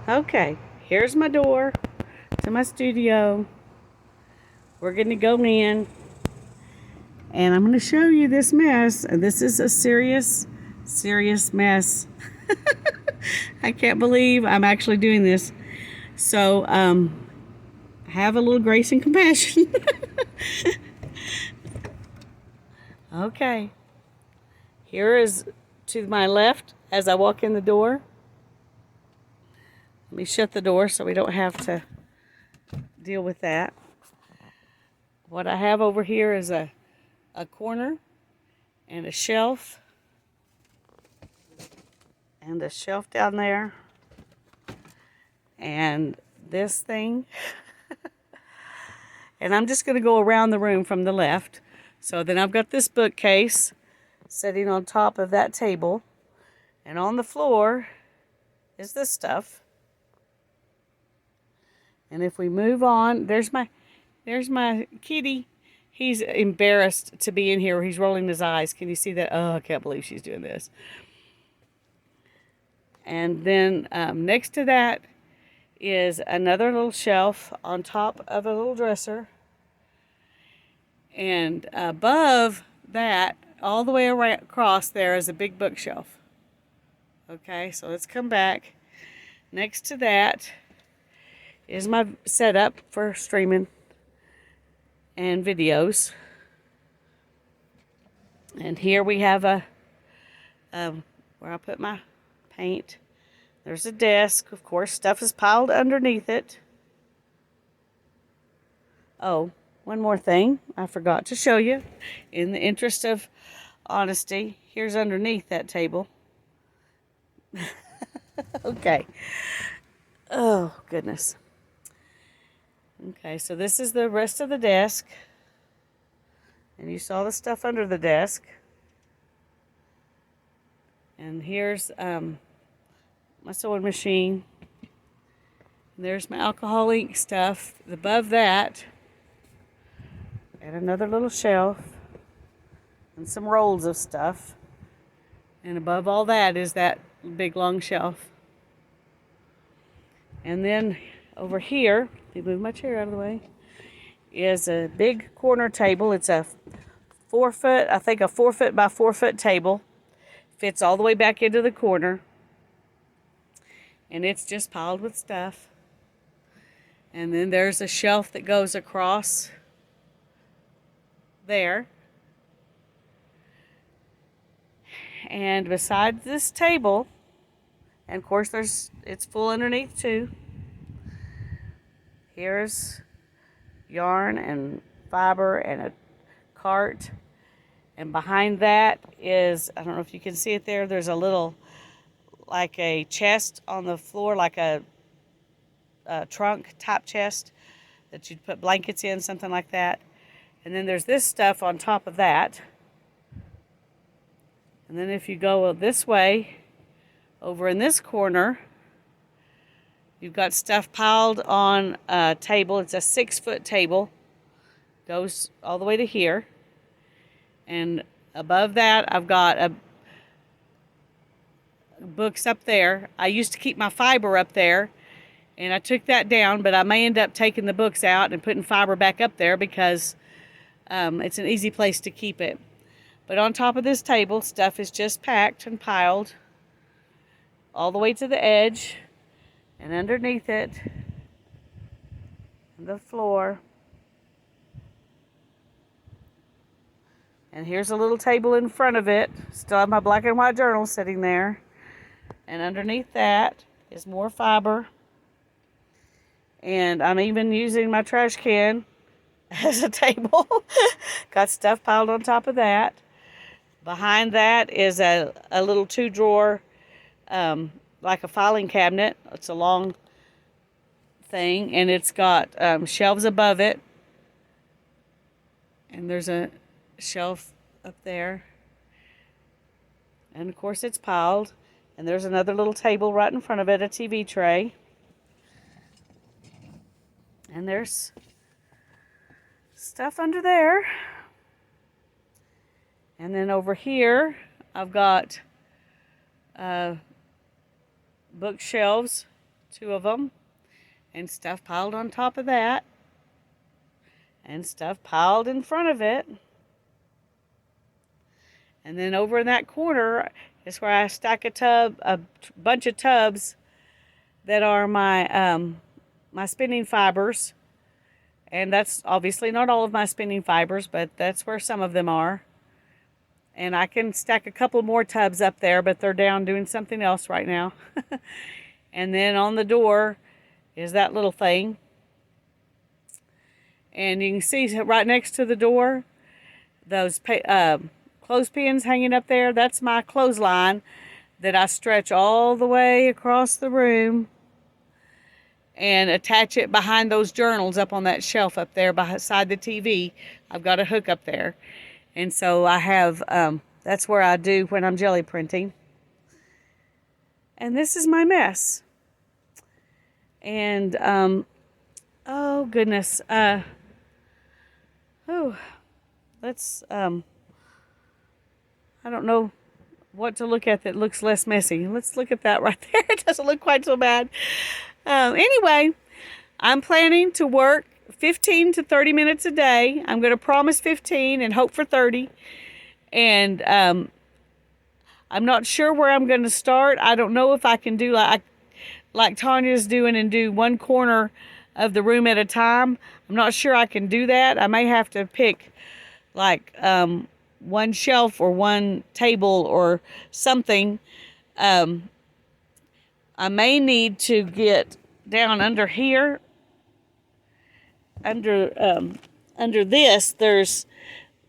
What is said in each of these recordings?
Okay, here's my door to my studio. We're going to go in and I'm going to show you this mess. This is a serious, serious mess. I can't believe I'm actually doing this. So, have a little grace and compassion. Okay, here is to my left as I walk in the door. Let me shut the door so we don't have to deal with that. What I have over here is a corner and a shelf down there and this thing. And I'm just going to go around the room from the left. So then I've got this bookcase sitting on top of that table, and on the floor is this stuff. And if we move on, there's my kitty. He's embarrassed to be in here. He's rolling his eyes. Can you see that? Oh, I can't believe she's doing this. And then next to that is another little shelf on top of a little dresser. And above that, all the way across there is a big bookshelf. Okay, so let's come back. Next to that is my setup for streaming and videos. And here we have where I put my paint. There's a desk. Of course, stuff is piled underneath it. Oh, one more thing I forgot to show you. In the interest of honesty, here's underneath that table. Okay. Oh, goodness. Okay, so this is the rest of the desk. And you saw the stuff under the desk. And here's my sewing machine. And there's my alcohol ink stuff. Above that, and another little shelf. And some rolls of stuff. And above all that is that big long shelf. And then over here, let me move my chair out of the way, is a big corner table. It's a 4 foot, I think a 4 foot by 4 foot table. Fits all the way back into the corner. And it's just piled with stuff. And then there's a shelf that goes across there. And beside this table, and of course it's full underneath too. Here's yarn and fiber and a cart. And behind that is, I don't know if you can see it there, there's a little, like a chest on the floor, like a trunk top chest that you'd put blankets in, something like that. And then there's this stuff on top of that. And then if you go this way, over in this corner, you've got stuff piled on a table. It's a 6 foot table. Goes all the way to here. And above that, I've got books up there. I used to keep my fiber up there, and I took that down, but I may end up taking the books out and putting fiber back up there because it's an easy place to keep it. But on top of this table, stuff is just packed and piled all the way to the edge, and underneath it, the floor. And here's a little table in front of it. Still have my black and white journal sitting there. And underneath that is more fiber. And I'm even using my trash can as a table. Got stuff piled on top of that. Behind that is a little 2-drawer, like a filing cabinet. It's a long thing, and it's got shelves above it. And there's a shelf up there. And of course it's piled. And there's another little table right in front of it, a TV tray. And there's stuff under there. And then over here, I've got bookshelves 2 of them, and stuff piled on top of that, and stuff piled in front of it. And then over in that corner is where I stack a bunch of tubs that are my my spinning fibers. And that's obviously not all of my spinning fibers, but that's where some of them are. And I can stack a couple more tubs up there, but they're down doing something else right now. And then on the door is that little thing. And you can see right next to the door, those clothespins hanging up there. That's my clothesline that I stretch all the way across the room and attach it behind those journals up on that shelf up there beside the TV. I've got a hook up there. And so I have, that's where I do when I'm jelly printing. And this is my mess. And, oh goodness. Let's, I don't know what to look at that looks less messy. Let's look at that right there. It doesn't look quite so bad. Anyway, I'm planning to work 15 to 30 minutes a day. I'm going to promise 15 and hope for 30. And I'm not sure where I'm going to start. I don't know if I can do like Tanya's doing and do one corner of the room at a time. I'm not sure I can do that. I may have to pick like one shelf or one table or something. I may need to get down under here. Under this, there's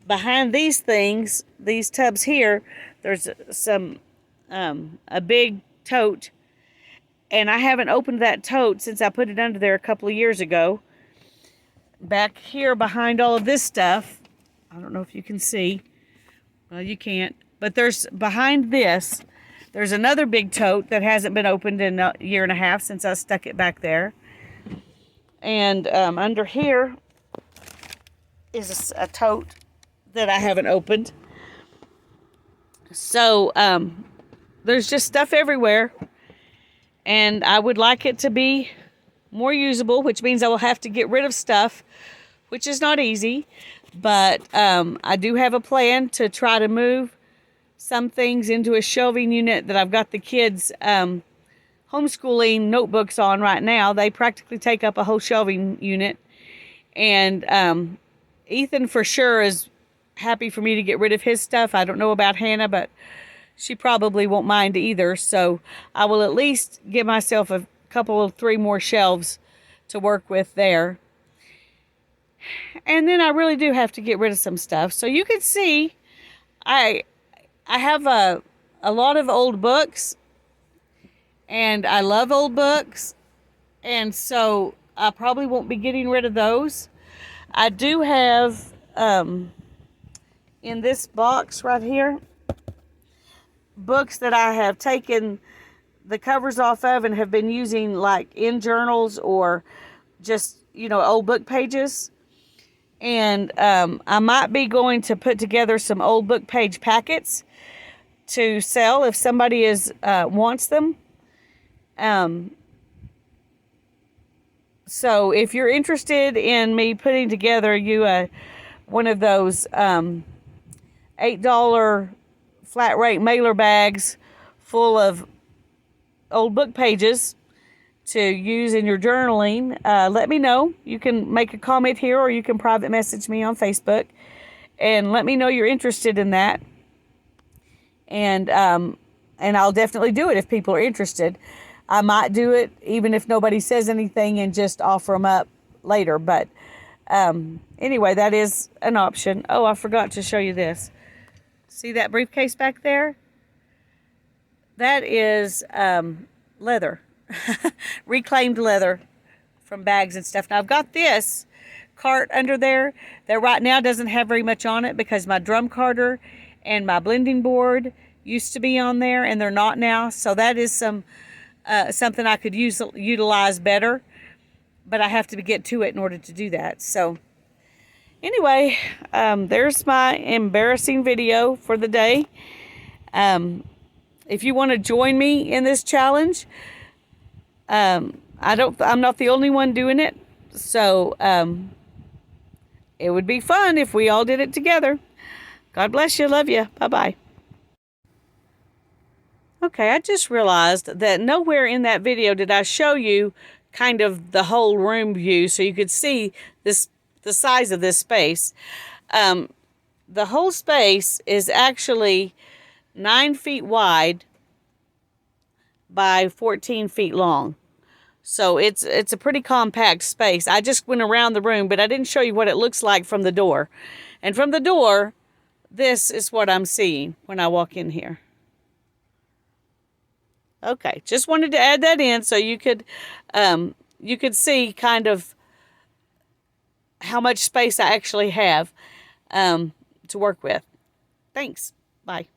behind these things, these tubs here, there's some a big tote, and I haven't opened that tote since I put it under there a couple of years ago. Back here behind all of this stuff, I don't know if you can see. Well, you can't, but there's behind this, there's another big tote that hasn't been opened in a year and a half since I stuck it back there. And under here is a tote that I haven't opened. So there's just stuff everywhere. And I would like it to be more usable, which means I will have to get rid of stuff, which is not easy. But I do have a plan to try to move some things into a shelving unit that I've got the kids' homeschooling notebooks on right now. They practically take up a whole shelving unit. And Ethan for sure is happy for me to get rid of his stuff. I don't know about Hannah, but she probably won't mind either. So I will at least give myself a couple of 3 more shelves to work with there. And then I really do have to get rid of some stuff. So you can see I have a lot of old books, and I love old books, and so I probably won't be getting rid of those. I do have in this box right here books that I have taken the covers off of and have been using like in journals or just, you know, old book pages. And I might be going to put together some old book page packets to sell if somebody wants them. So if you're interested in me putting together one of those $8 flat rate mailer bags full of old book pages to use in your journaling, let me know. You can make a comment here, or you can private message me on Facebook and let me know you're interested in that. And I'll definitely do it if people are interested. I might do it even if nobody says anything and just offer them up later. But anyway, that is an option. Oh, I forgot to show you this. See that briefcase back there? That is leather. Reclaimed leather from bags and stuff. Now I've got this cart under there that right now doesn't have very much on it because my drum carter and my blending board used to be on there and they're not now. So that is something I could utilize better, but I have to get to it in order to do that. So anyway, there's my embarrassing video for the day. If you want to join me in this challenge, I'm not the only one doing it. So it would be fun if we all did it together. God bless you. Love you. Bye-bye. Okay, I just realized that nowhere in that video did I show you kind of the whole room view so you could see the size of this space. The whole space is actually 9 feet wide by 14 feet long. So it's a pretty compact space. I just went around the room, but I didn't show you what it looks like from the door. And from the door, this is what I'm seeing when I walk in here. Okay, just wanted to add that in so you could see kind of how much space I actually have to work with. Thanks. Bye.